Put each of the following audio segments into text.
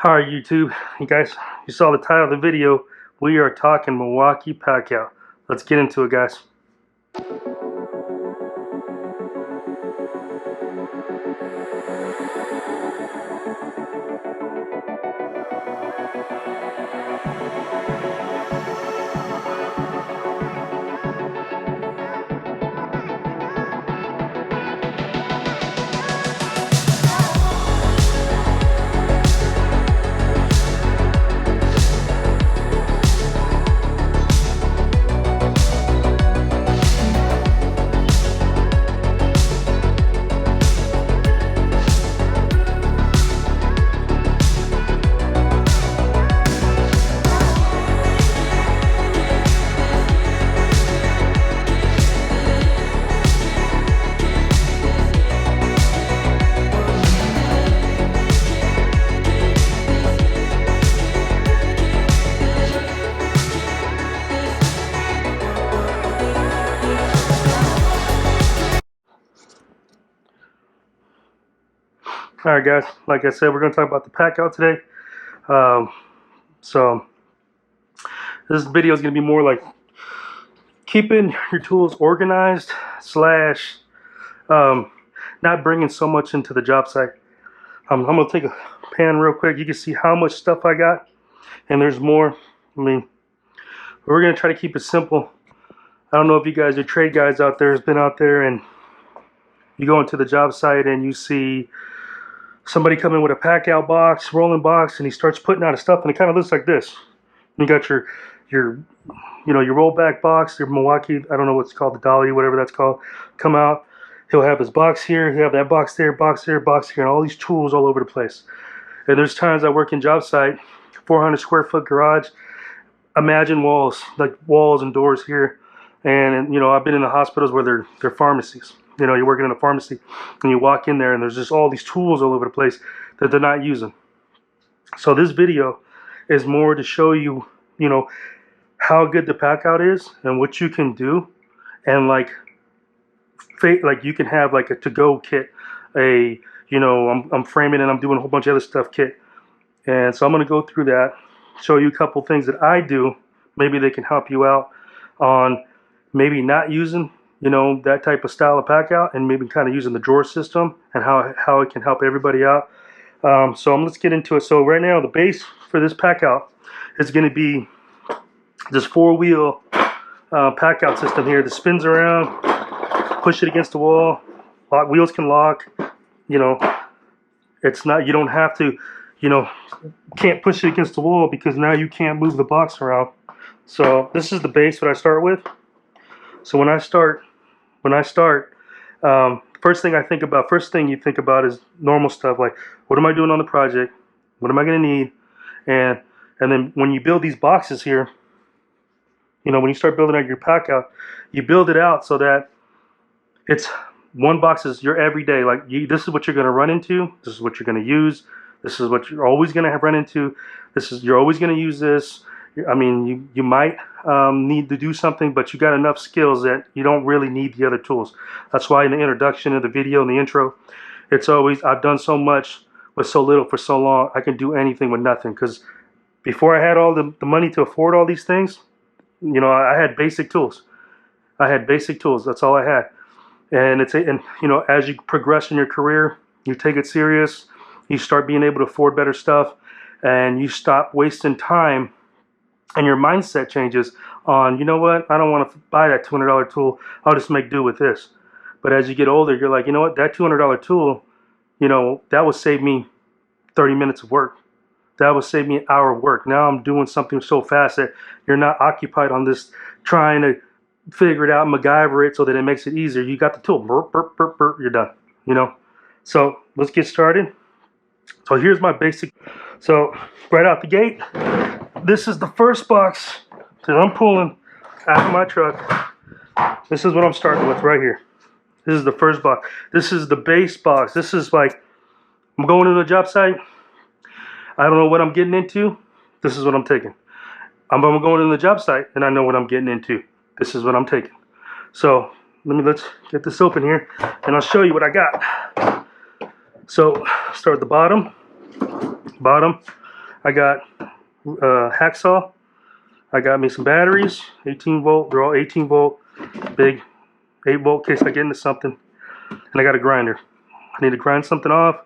Hi YouTube, you guys, you saw the title of the video. We are talking Milwaukee Packout. Let's get into it, guys. Alright guys, like I said, we're going to talk about the Packout today. So this video is going to be more like keeping your tools organized slash not bringing so much into the job site. I'm going to take a pan real quick. You can see how much stuff I got, and there's more. I mean, we're going to try to keep it simple. I don't know if you guys are trade guys out there, has been out there and you go into the job site and you see somebody come in with a Packout box, rolling box, and he starts putting out his stuff, and it kind of looks like this. You got your rollback box, your Milwaukee, I don't know what's called, the dolly, whatever that's called, come out. He'll have his box here, he'll have that box there, box here, box here, and all these tools all over the place. And there's times I work in job site, 400 square foot garage. Imagine walls, like walls and doors here. And I've been in the hospitals where they're pharmacies. You're working in a pharmacy and you walk in there and there's just all these tools all over the place that they're not using. So this video is more to show you, how good the Packout is and what you can do. And like you can have like a to-go kit, I'm framing and I'm doing a whole bunch of other stuff kit. And so I'm going to go through that, show you a couple things that I do. Maybe they can help you out on maybe not using that type of style of Packout, and maybe kind of using the drawer system and how it can help everybody out. So let's get into it. So right now the base for this Packout is going to be this 4-wheel Packout system here that spins around, push it against the wall, wheels can lock. It's not, you don't have to, can't push it against the wall because now you can't move the box around. So this is the base that I start with. So when I start, first thing you think about is normal stuff like, what am I doing on the project? What am I going to need? And then when you build these boxes here, when you start building out your Packout, you build it out so that it's one box is your everyday. Like this is what you're going to run into. This is what you're going to use. This is what you're always going to run into. You're always going to use this. I mean, you might need to do something, but you got enough skills that you don't really need the other tools. That's why in the introduction of the video, in the intro, it's always, I've done so much with so little for so long, I can do anything with nothing. Because before I had all the money to afford all these things, I had basic tools. That's all I had. And as you progress in your career, you take it serious, you start being able to afford better stuff, and you stop wasting time. And your mindset changes on, you know what, I don't want to buy that $200 tool, I'll just make do with this. But as you get older, you're like, you know what, that $200 tool, that would save me 30 minutes of work. That would save me an hour of work. Now I'm doing something so fast that you're not occupied on this trying to figure it out, MacGyver it so that it makes it easier. You got the tool, burp, burp, burp, burp, you're done, So let's get started. So here's my basic. So right out the gate, this is the first box that I'm pulling out of my truck. This is what I'm starting with right here. This is the first box. This is the base box. This is like, I'm going to the job site. I don't know what I'm getting into. This is what I'm taking. I'm going to the job site and I know what I'm getting into. This is what I'm taking. So let's get this open here and I'll show you what I got. So start at the bottom. I got hacksaw. I got me some batteries, 18 volt. They're all 18 volt, big 8 volt in case I get into something. And I got a grinder. I need to grind something off.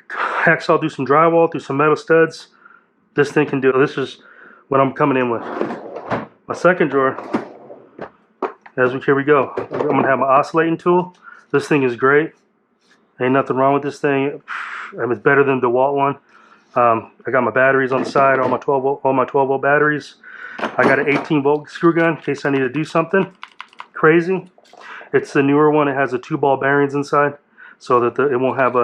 Hacksaw, do some drywall, do some metal studs. This thing can do it. This is what I'm coming in with. My second drawer, here we go. I'm gonna have my oscillating tool. This thing is great. Ain't nothing wrong with this thing. It's better than the DeWalt one. I got my batteries on the side, all my 12 volt batteries. I got an 18 volt screw gun in case I need to do something crazy. It's the newer one. It has the 2 ball bearings inside, so that it won't have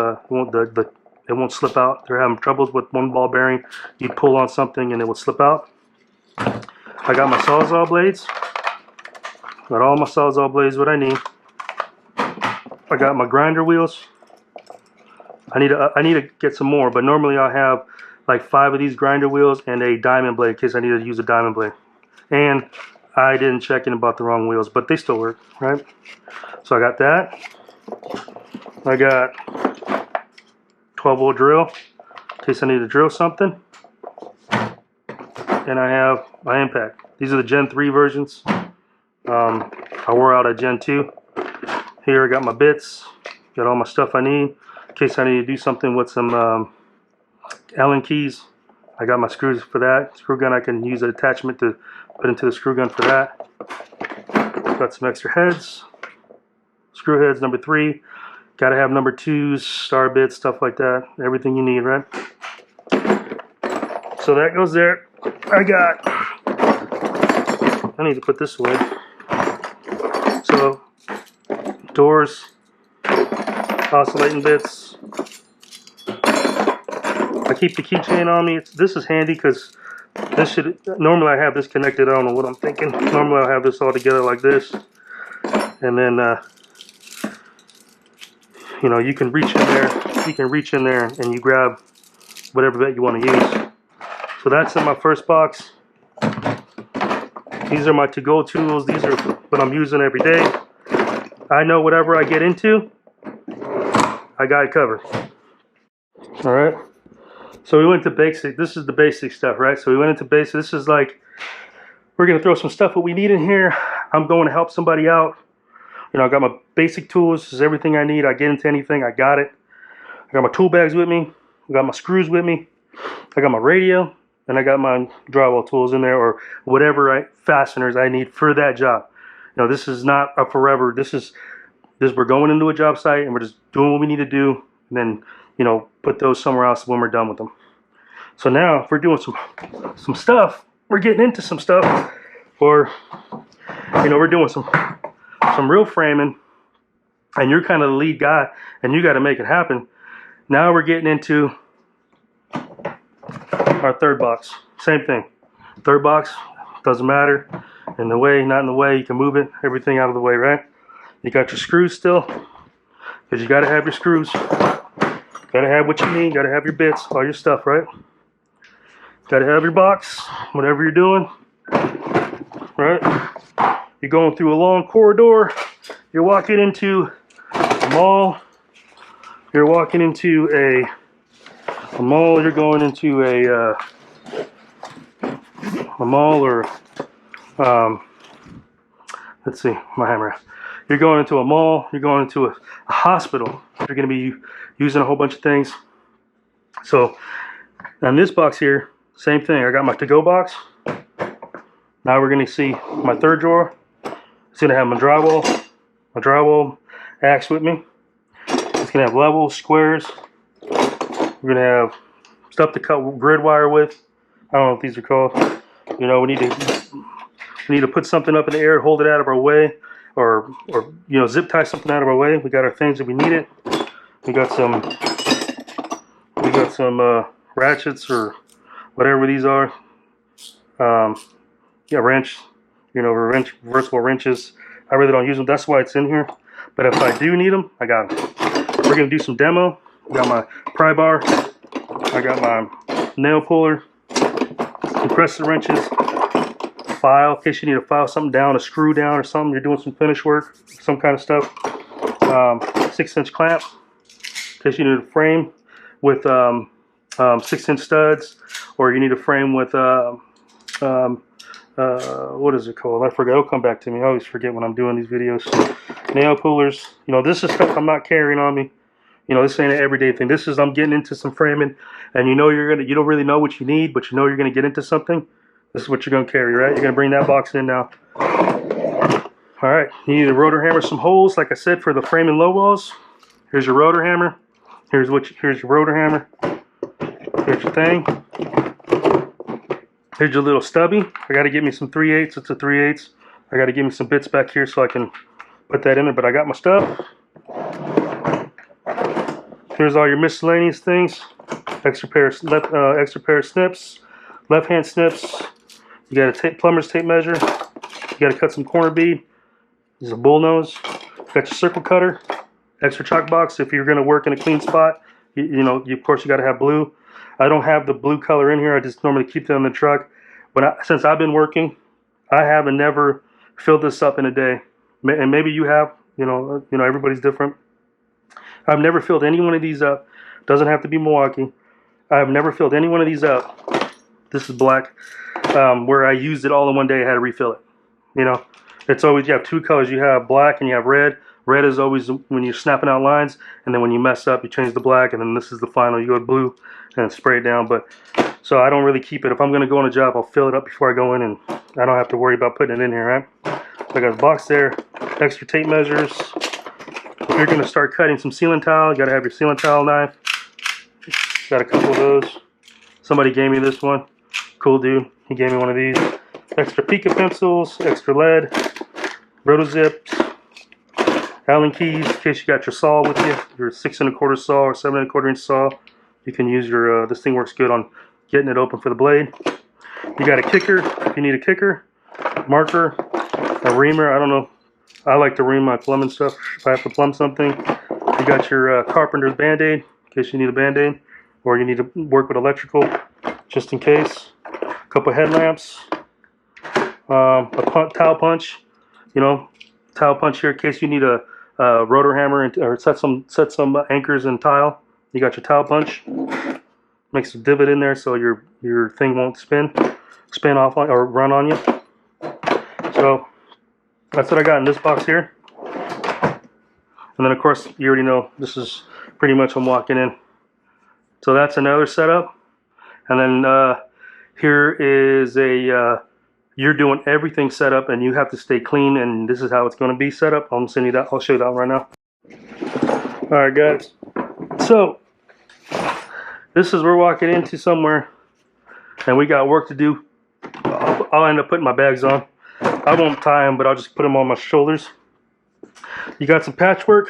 it won't slip out. They're having troubles with 1 ball bearing. You pull on something and it will slip out. I got my Sawzall blades. Got all my Sawzall blades, what I need. I got my grinder wheels. I need to get some more, but normally I'll have like 5 of these grinder wheels and a diamond blade in case I need to use a diamond blade. And I didn't check in about the wrong wheels, but they still work, right? So I got that. I got 12 volt drill in case I need to drill something. And I have my impact. These are the Gen 3 versions. I wore out a Gen 2. Here I got my bits, got all my stuff I need in case I need to do something with some Allen keys. I got my screws for that. Screw gun, I can use an attachment to put into the screw gun for that. Got some extra heads. Screw heads number 3. Gotta have number 2s, star bits, stuff like that. Everything you need, right? So that goes there. I need to put this away. So, doors, oscillating bits. I keep the keychain on me. This is handy because normally I have this connected. I don't know what I'm thinking. Normally I'll have this all together like this. And then, you know, you can reach in there and you grab whatever bit you want to use. So that's in my first box. These are my to-go tools. These are what I'm using every day. I know whatever I get into, I got it covered. All right. So we went to basic. This is the basic stuff, right? So we went into basic. This is like, we're going to throw some stuff what we need in here. I'm going to help somebody out. You know, I got my basic tools. This is everything I need. I get into anything, I got it. I got my tool bags with me. I got my screws with me. I got my radio. And I got my drywall tools in there, or whatever fasteners I need for that job. You know, this is not a forever. We're going into a job site and we're just doing what we need to do, and then, you know, put those somewhere else when we're done with them. So now, if we're doing some stuff, we're getting into some stuff, or, you know, we're doing some real framing, and you're kind of the lead guy, and you got to make it happen. Now we're getting into our third box. Same thing. Third box, doesn't matter. In the way, not in the way, you can move it, everything out of the way, right? You got your screws still, because you got to have your screws. Got to have what you need, got to have your bits, all your stuff, right? Got to have your box, whatever you're doing, right? You're going through a long corridor, you're walking into a mall, you're walking into a mall, you're going into a mall, or let's see, my hammer. You're going into a mall, you're going into a hospital. You're going to be using a whole bunch of things. So on this box here, same thing. I got my to-go box. Now we're going to see my third drawer. It's going to have my drywall axe with me. It's going to have levels, squares. We're going to have stuff to cut grid wire with. I don't know what these are called. You know, we need to put something up in the air, hold it out of our way, or you know, zip tie something out of our way. We got our things if we need it. We got some ratchets or whatever these are. Yeah, wrench. You know, reversible wrenches. I really don't use them. That's why it's in here. But if I do need them, I got them. We're gonna do some demo. I got my pry bar. I got my nail puller, compressor wrenches, file in case you need to file something down, a screw down or something. You're doing some finish work, some kind of stuff. 6-inch clamp in case you need a frame with 6-inch studs, or you need a frame with what is it called? I forget. It'll come back to me. I always forget when I'm doing these videos. Nail pullers. You know, this is stuff I'm not carrying on me. You know, this ain't an everyday thing. This is, I'm getting into some framing, and you know you don't really know what you need, but you know you're gonna get into something. This is what you're gonna carry, right? You're gonna bring that box in now. All right, you need to rotor hammer some holes, like I said, for the frame and low walls. Here's your rotor hammer. Here's your rotor hammer. Here's your thing. Here's your little stubby. I got to get me some 3/8. It's a 3/8. I got to get me some bits back here so I can put that in there, but I got my stuff. Here's all your miscellaneous things. Extra pair of snips, left hand snips. You got a plumber's tape measure. You got to cut some corner bead. This is a bull nose. You got your circle cutter. Extra chalk box if you're going to work in a clean spot. Of course you got to have blue. I don't have the blue color in here. I just normally keep them in the truck. But since I've been working, I haven't never filled this up in a day. And maybe you have. You know, everybody's different. I've never filled any one of these up. Doesn't have to be Milwaukee. I've never filled any one of these up. This is black. Where I used it all in one day, I had to refill it. You know, it's always, you have two colors. You have black and you have red. Red is always when you're snapping out lines, and then when you mess up, you change the black, and then this is the final. You go to blue and spray it down. But so I don't really keep it. If I'm going to go on a job, I'll fill it up before I go in, and I don't have to worry about putting it in here, right? So I got a box there, extra tape measures. If you're going to start cutting some ceiling tile, you got to have your ceiling tile knife. Got a couple of those. Somebody gave me this one. Cool dude. He gave me one of these. Extra Pica pencils, extra lead, rotozips, Allen keys in case you got your saw with you, your 6 1/4 saw or 7 1/4 inch saw. You can use your, this thing works good on getting it open for the blade. You got a kicker if you need a kicker, marker, a reamer. I don't know. I like to ream my plumbing stuff if I have to plumb something. You got your carpenter's band-aid in case you need a band-aid, or you need to work with electrical just in case. A couple headlamps, a towel punch, towel punch here in case you need a rotor hammer or set some anchors in tile. You got your towel punch. Makes a divot in there so your thing won't spin off on, or run on you. So that's what I got in this box here. And then of course you already know this is pretty much I'm walking in. So that's another setup. And then here is a you're doing everything set up, and you have to stay clean, and this is how it's going to be set up. I'll send you that. I'll show you that right now. All right, guys. So this is, we're walking into somewhere, and we got work to do. I'll end up putting my bags on. I won't tie them, but I'll just put them on my shoulders. You got some patchwork.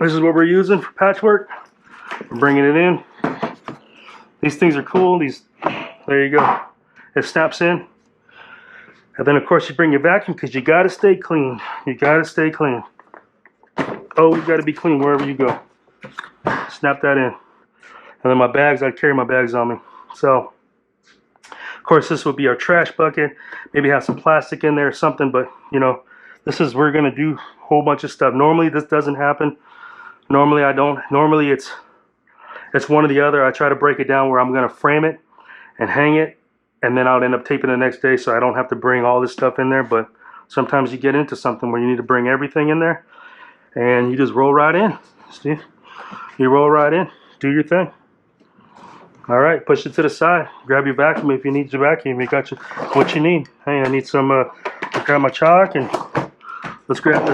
This is what we're using for patchwork. We're bringing it in. These things are cool. There you go. It snaps in. And then of course you bring your vacuum, because you got to stay clean. You got to stay clean. Oh, you got to be clean wherever you go. Snap that in. And then my bags, I carry my bags on me. So of course this would be our trash bucket. Maybe have some plastic in there or something, but this is, we're going to do a whole bunch of stuff. Normally this doesn't happen. Normally I don't. Normally it's one or the other. I try to break it down where I'm going to frame it and hang it, and then I'll end up taping it the next day, so I don't have to bring all this stuff in there. But sometimes you get into something where you need to bring everything in there, and you just roll right in. See? You roll right in. Do your thing. All right, push it to the side. Grab your vacuum if you need your vacuum. You got what you need. Hey, I need some, grab my chalk, and let's grab, do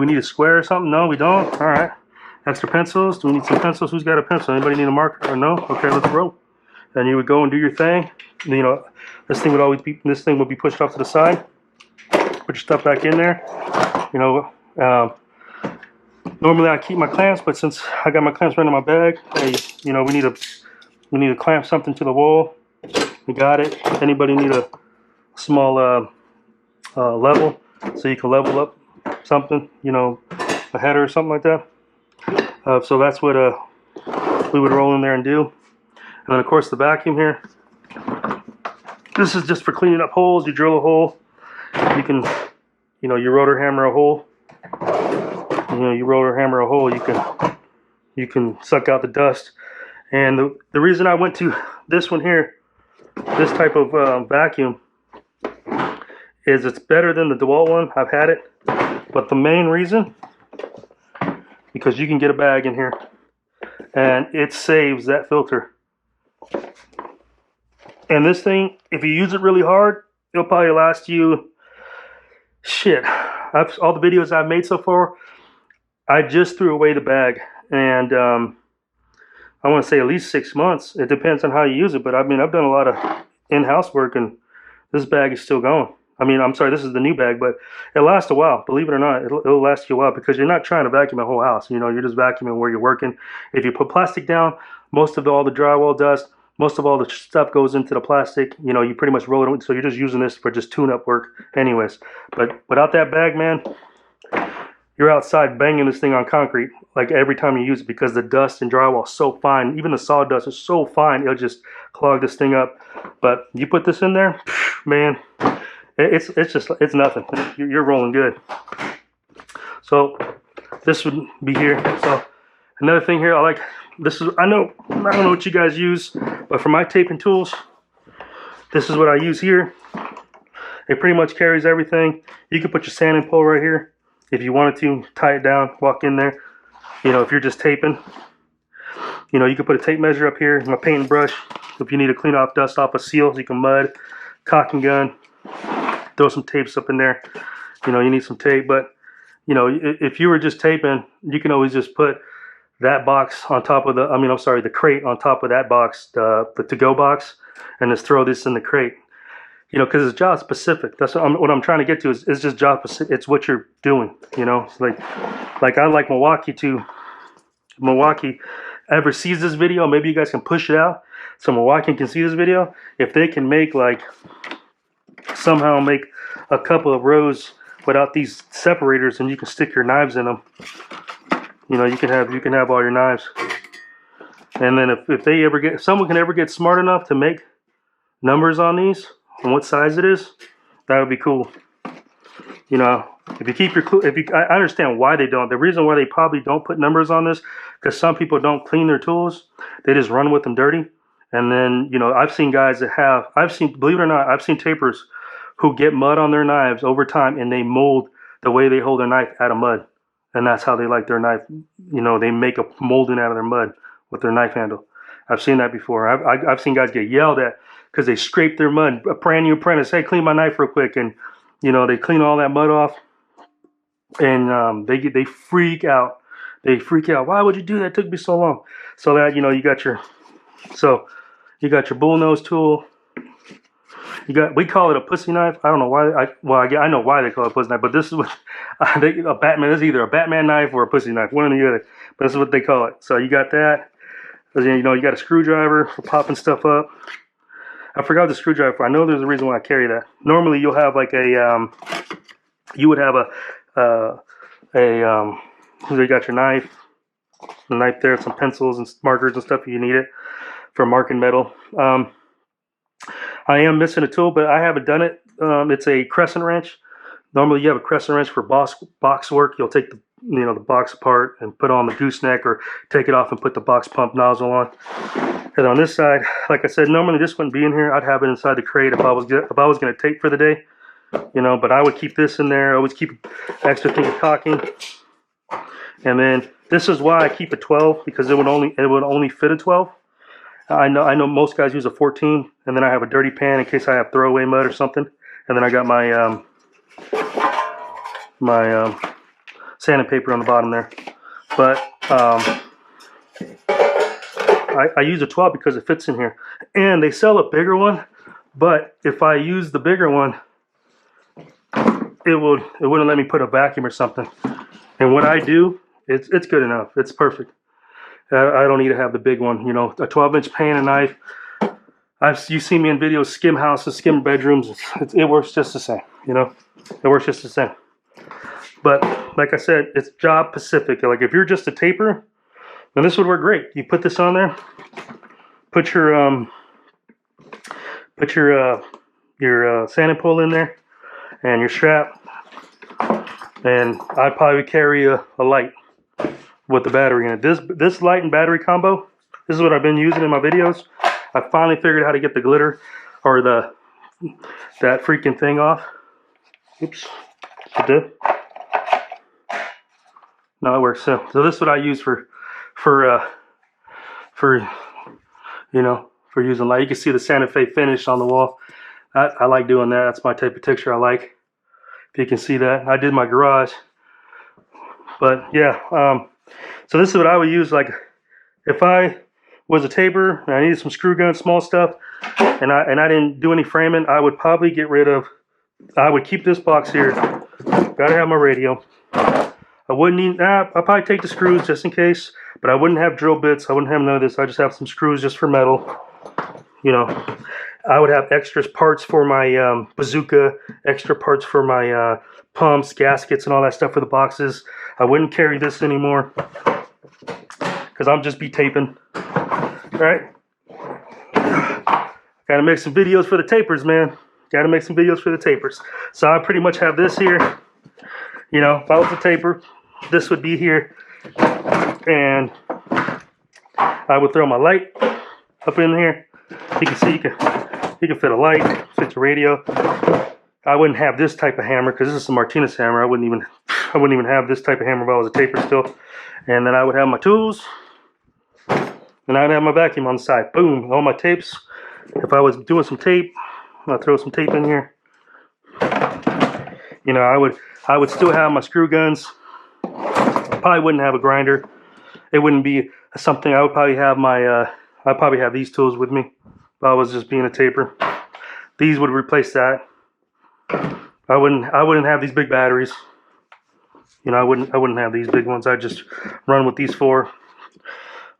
we need a square or something? No, we don't. All right. Extra pencils. Do we need some pencils? Who's got a pencil? Anybody need a marker or no? Okay, let's roll. And you would go and do your thing. This thing would be pushed off to the side. Put your stuff back in there. Normally I keep my clamps, but since I got my clamps right in my bag, we need to clamp something to the wall. We got it. Anybody need a small level so you can level up something, a header or something like that. So that's what we would roll in there and do. And then of course the vacuum here. This is just for cleaning up holes. You drill a hole. You can, you rotor hammer a hole. You rotor hammer a hole. You can you can suck out the dust. And the reason I went to this one here, this type of vacuum, is it's better than the DeWalt one. I've had it, but the main reason, because you can get a bag in here and it saves that filter. And this thing, if you use it really hard, it'll probably last you, shit, all the videos I've made so far, I just threw away the bag, and I want to say at least 6 months. It depends on how you use it, but I mean, I've done a lot of in-house work, and this bag is still going. I mean, I'm sorry, this is the new bag, but it lasts a while. Believe it or not, it'll last you a while, because you're not trying to vacuum a whole house. You know, you're just vacuuming where you're working. If you put plastic down, most of all the drywall dust, most of all the stuff goes into the plastic. You know, you pretty much roll it, so you're just using this for just tune-up work anyways. But without that bag, man, you're outside banging this thing on concrete like every time you use it, because the dust and drywall is so fine. Even the sawdust is so fine, it'll just clog this thing up. But you put this in there, man, it's nothing. You're rolling good. So this would be here. So another thing here, I like this is, I don't know what you guys use, but for my taping tools, this is what I use here. It pretty much carries everything. You can put your sanding pole right here if you wanted to, tie it down, walk in there. You know, if you're just taping, you know, you can put a tape measure up here, a paint and brush. If you need to clean off dust off of seals, you can mud, caulking gun, throw some tapes up in there. You know, you need some tape, but you know, if you were just taping, you can always just put that box on top of the crate on top of that box, the to-go box, and just throw this in the crate. You know, because it's job specific. That's what I'm trying to get to. Is just job specific. It's what you're doing. You know, it's like I like Milwaukee too. Milwaukee ever sees this video, maybe you guys can push it out so Milwaukee can see this video. If they can make somehow make a couple of rows without these separators, and you can stick your knives in them. You know, you can have all your knives. And then if someone can ever get smart enough to make numbers on these and what size it is, that would be cool. You know, if you keep your I understand why they don't. The reason why they probably don't put numbers on this, because some people don't clean their tools. They just run with them dirty. And then, you know, I've seen guys that believe it or not, I've seen tapers who get mud on their knives over time, and they mold the way they hold their knife out of mud. And that's how they like their knife. You know, they make a molding out of their mud with their knife handle. I've seen that before. I've seen guys get yelled at because they scrape their mud. A brand new apprentice, hey, clean my knife real quick, and you know, they clean all that mud off, and they freak out. They freak out. Why would you do that? It took me so long. So that, you know, you got your bullnose tool. We call it a pussy knife. I don't know why. I know why they call it a pussy knife, but this is what a Batman is, either a Batman knife or a pussy knife, one or the other. But this is what they call it. So you got that. You know, you got a screwdriver for popping stuff up. I forgot the screwdriver. I know there's a reason why I carry that. Normally you'll have like you would have you got your knife, the knife there, some pencils and markers and stuff if you need it for marking metal. I am missing a tool, but I haven't done it. It's a crescent wrench. Normally you have a crescent wrench for box work. You'll take the box apart and put on the gooseneck, or take it off and put the box pump nozzle on. And on this side, like I said, normally this wouldn't be in here. I'd have it inside the crate if I was going to tape for the day, you know. But I would keep this in there. I always keep an extra thing of caulking. And then this is why I keep a 12, because it would only fit a 12. I know most guys use a 14, and then I have a dirty pan in case I have throwaway mud or something. And then I got my sanding paper on the bottom there. But I use a 12 because it fits in here. And they sell a bigger one, but if I use the bigger one, it wouldn't let me put a vacuum or something. And what I do, it's good enough. It's perfect. I don't need to have the big one. You know, a 12-inch pan and knife. You see me in videos, skim houses, skim bedrooms. It works just the same. You know, it works just the same. But like I said, it's job specific. Like if you're just a taper, then this would work great. You put this on there, put your sanding pole in there, and your strap. And I'd probably carry a light. with the battery in it. This light and battery combo, this is what I've been using in my videos. I finally figured out how to get the glitter or that freaking thing off. Oops, it did. No, it works. So this is what I use for you know, for using light. You can see the Santa Fe finish on the wall. I like doing that. That's my type of texture I like. If you can see that, I did my garage. But yeah, so this is what I would use. Like if I was a taper and I needed some screw guns, small stuff, and I didn't do any framing, I would probably get rid of. I would keep this box here. Gotta have my radio. I wouldn't need. I'll probably take the screws just in case, but I wouldn't have drill bits. I wouldn't have none of this. I just have some screws just for metal. You know, I would have extra parts for my bazooka, extra parts for my pumps, gaskets, and all that stuff for the boxes. I wouldn't carry this anymore because I'll just be taping. All right. Gotta make some videos for the tapers, man. Gotta make some videos for the tapers. So I pretty much have this here. You know, if I was a taper, this would be here. And I would throw my light up in here. You can see you can fit a light, fit your radio. I wouldn't have this type of hammer because this is a Martinez hammer. I wouldn't even have this type of hammer if I was a taper still. And then I would have my tools. And I'd have my vacuum on the side. Boom, all my tapes. If I was doing some tape, I'll throw some tape in here. You know, I would still have my screw guns. Probably wouldn't have a grinder. It wouldn't be something. I would probably have my. I'd probably have these tools with me if I was just being a taper. These would replace that. I wouldn't have these big batteries. You know, I wouldn't have these big ones. I'd just run with these four.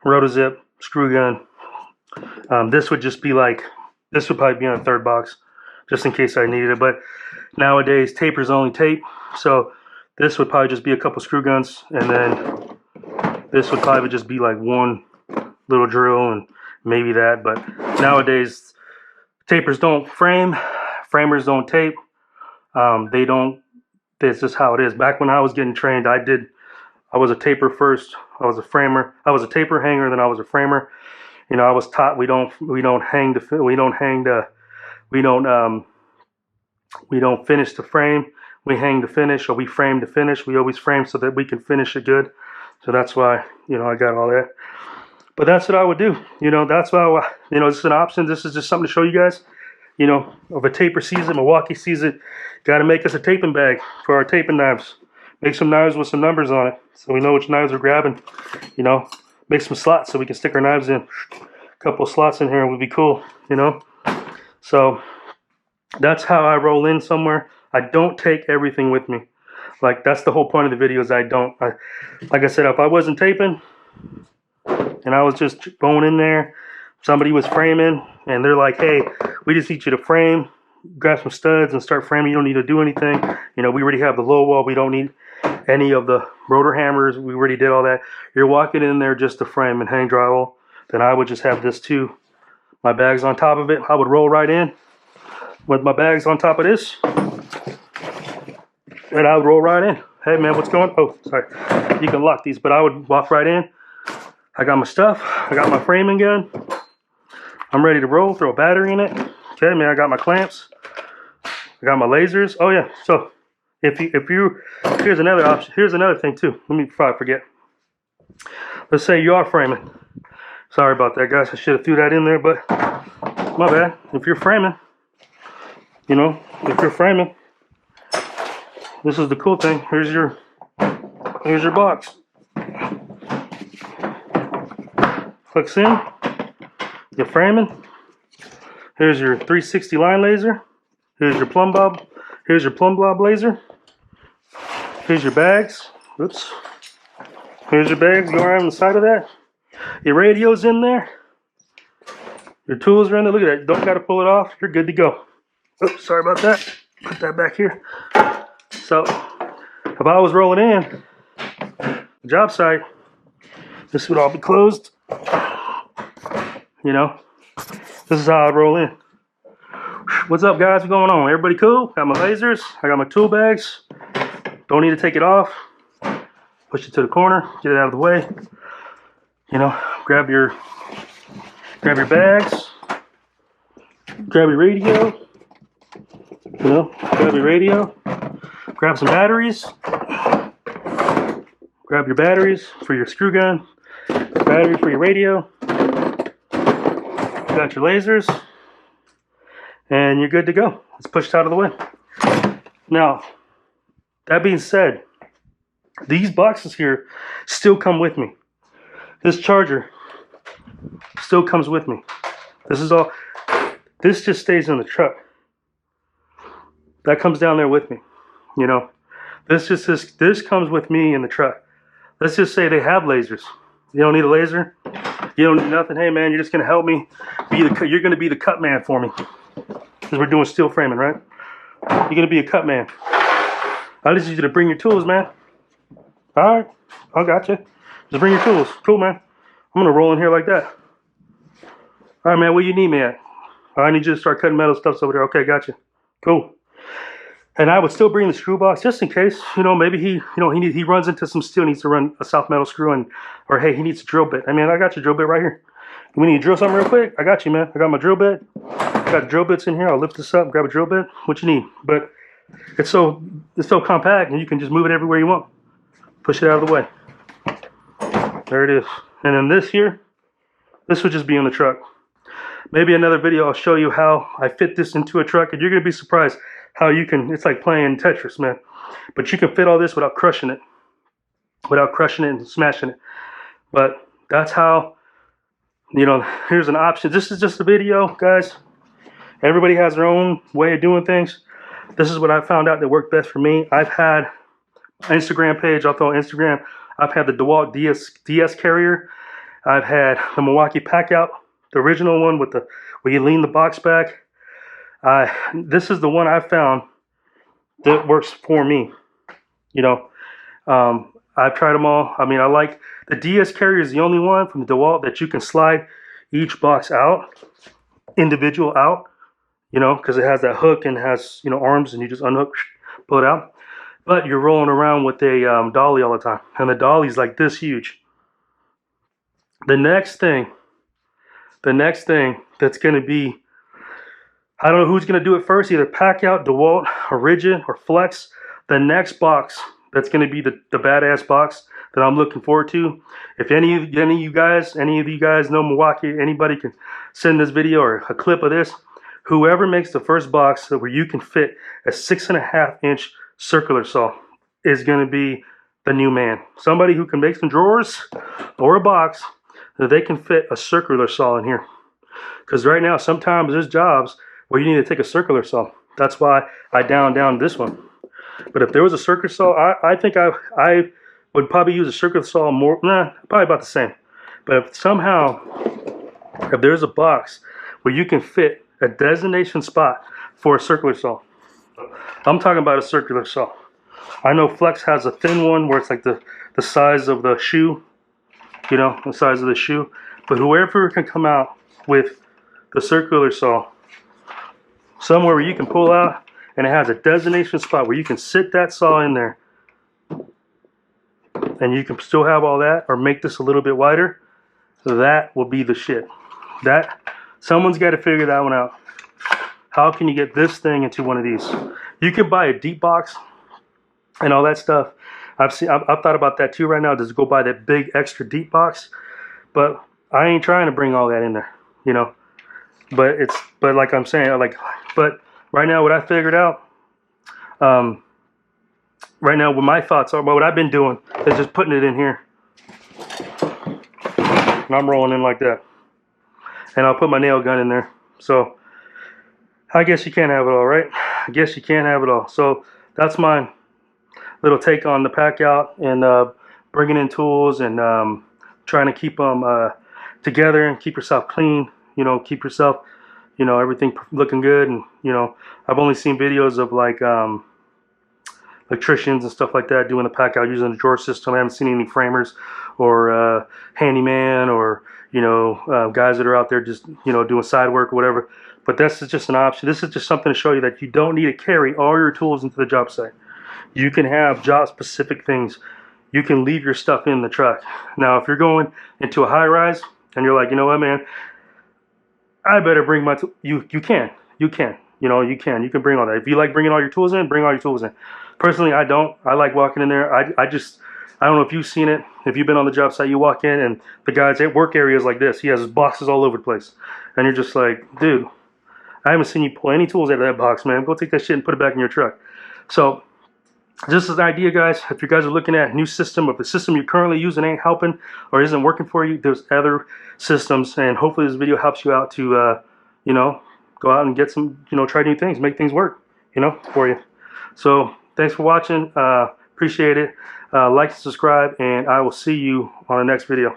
Rotozip, screw gun. This would just be like. This would probably be on a third box, just in case I needed it. But nowadays, tapers only tape, so this would probably just be a couple screw guns, and then this would probably just be like one little drill and maybe that. But nowadays, tapers don't frame, framers don't tape. They don't. That's just how it is. Back when I was getting trained, I was a taper first. I was a framer. I was a taper hanger, then I was a framer. You know, I was taught we don't finish the frame. We hang the finish, or we frame the finish. We always frame so that we can finish it good. So that's why, you know, I got all that. But that's what I would do. You know, that's why, you know, this is an option. This is just something to show you guys. You know, of a taper season, Milwaukee season, got to make us a taping bag for our taping knives. Make some knives with some numbers on it, so we know which knives we're grabbing. You know, make some slots so we can stick our knives in. A couple of slots in here would be cool. You know, so that's how I roll in somewhere. I don't take everything with me. Like, that's the whole point of the video is like I said, if I wasn't taping and I was just going in there, somebody was framing and they're like, hey, we just need you to frame, grab some studs and start framing. You don't need to do anything. You know, we already have the low wall. We don't need any of the rotor hammers. We already did all that. You're walking in there just to frame and hang drywall. Then I would just have this too. My bags on top of it. I would roll right in with my bags on top of this. And I would roll right in. Hey man, what's going on? Oh, sorry. You can lock these, but I would walk right in. I got my stuff. I got my framing gun. I'm ready to roll. Throw a battery in it. Okay, man. I got my clamps. I got my lasers. Oh yeah. So if you here's another option. Here's another thing too. Let me before I forget. Let's say you are framing. Sorry about that, guys. I should have threw that in there, but my bad. If you're framing, you know, if you're framing, this is the cool thing. Here's your box. Clicks in. You're framing. Here's your 360 line laser. Here's your plumb bob. Here's your plumb bob laser. Here's your bags. Oops. Here's your bags. Go around the side of that. Your radio's in there. Your tools are in there. Look at that. Don't got to pull it off. You're good to go. Oops, sorry about that. Put that back here. So, if I was rolling in, the job site, this would all be closed. You know, this is how I'd roll in. What's up, guys? What's going on? Everybody cool? Got my lasers. I got my tool bags. Don't need to take it off. push it to the corner, get it out of the way. You know, grab your bags, grab your radio. You know, grab your radio, grab some batteries, grab your batteries for your screw gun, battery for your radio. Got your lasers, and you're good to go. It's pushed out of the way. Now, that being said, these boxes here still come with me. This charger still comes with me. This is all, this just stays in the truck. That comes down there with me. You know, this comes with me in the truck. Let's just say they have lasers. You don't need a laser. You don't need nothing. Hey man, you're just gonna help me be the. You're gonna be the cut man for me, because we're doing steel framing, right? You're gonna be a cut man. I just need you to bring your tools, man. All right, I got you. Just bring your tools. Cool, man. I'm gonna roll in here like that. All right, man. Where you need me at? I need you to start cutting metal stuffs over there. Okay, got you. Cool. And I would still bring the screw box just in case, you know, maybe he runs into some steel, needs to run a soft metal screw, and or hey, he needs a drill bit. I mean, I got your drill bit right here. We need to drill something real quick. I got you, man. I got my drill bit. Got drill bits in here. I'll lift this up, grab a drill bit. What you need? But it's so compact, and you can just move it everywhere you want. Push it out of the way. There it is. And then this here, this would just be in the truck. Maybe another video I'll show you how I fit this into a truck, and you're gonna be surprised how you can, it's like playing Tetris, man. But you can fit all this without crushing it. Without crushing it and smashing it. But that's how, you know, here's an option. This is just a video, guys. Everybody has their own way of doing things. This is what I found out that worked best for me. I've had an Instagram page, I'll throw on Instagram. I've had the DeWalt DS carrier. I've had the Milwaukee Packout, the original one with the, where you lean the box back. This is the one I found that works for me. You know, I've tried them all. I mean, I like the DS carrier is the only one from the DeWalt that you can slide each box out, individual out, you know, because it has that hook and has, you know, arms, and you just unhook, pull it out. But you're rolling around with a dolly all the time, and the dolly's like this huge. The next thing that's going to be, I don't know who's going to do it first, either Packout, DeWalt, or Rigid, or Flex. The next box that's going to be the badass box that I'm looking forward to. If any of you guys know Milwaukee, anybody can send this video or a clip of this. Whoever makes the first box where you can fit a 6.5-inch circular saw is going to be the new man. Somebody who can make some drawers or a box that they can fit a circular saw in here. Because right now, sometimes there's jobs where you need to take a circular saw. That's why I down this one. But if there was a circular saw, I think I would probably use a circular saw more, probably about the same. But if somehow, if there's a box where you can fit a designation spot for a circular saw, I'm talking about a circular saw. I know Flex has a thin one where it's like the size of the shoe, you know, the size of the shoe. But whoever can come out with the circular saw, somewhere where you can pull out and it has a designation spot where you can sit that saw in there and you can still have all that, or make this a little bit wider, that will be the shit. That, someone's got to figure that one out. How can you get this thing into one of these? You can buy a deep box and all that stuff. I've thought about that too right now, just go buy that big extra deep box. But I ain't trying to bring all that in there, you know. But like I'm saying, but right now what I figured out, right now what my thoughts are, what I've been doing is just putting it in here. And I'm rolling in like that. And I'll put my nail gun in there. So I guess you can't have it all, right? I guess you can't have it all. So that's my little take on the Packout, and bringing in tools, and trying to keep them together and keep yourself clean. You know, keep yourself, you know, everything looking good. And, you know, I've only seen videos of like electricians and stuff like that doing the Packout using the drawer system. I haven't seen any framers or handyman, or, you know, guys that are out there just, you know, doing side work or whatever. But this is just an option. This is just something to show you that you don't need to carry all your tools into the job site. You can have job specific things you can leave your stuff in the truck. Now, if you're going into a high rise and you're like, you know what, man, I better bring my you can. You can. You can bring all that. If you like bringing all your tools in, bring all your tools in. Personally, I don't. I like walking in there. I don't know if you've seen it. If you've been on the job site, you walk in and the guy's work area is like this. He has his boxes all over the place. And you're just like, dude, I haven't seen you pull any tools out of that box, man. Go take that shit and put it back in your truck. So just as an idea, guys, if you guys are looking at a new system, if the system you're currently using ain't helping or isn't working for you, there's other systems, and hopefully this video helps you out to, go out and get some, try new things, make things work, for you. So thanks for watching. Appreciate it. Like and subscribe, and I will see you on the next video.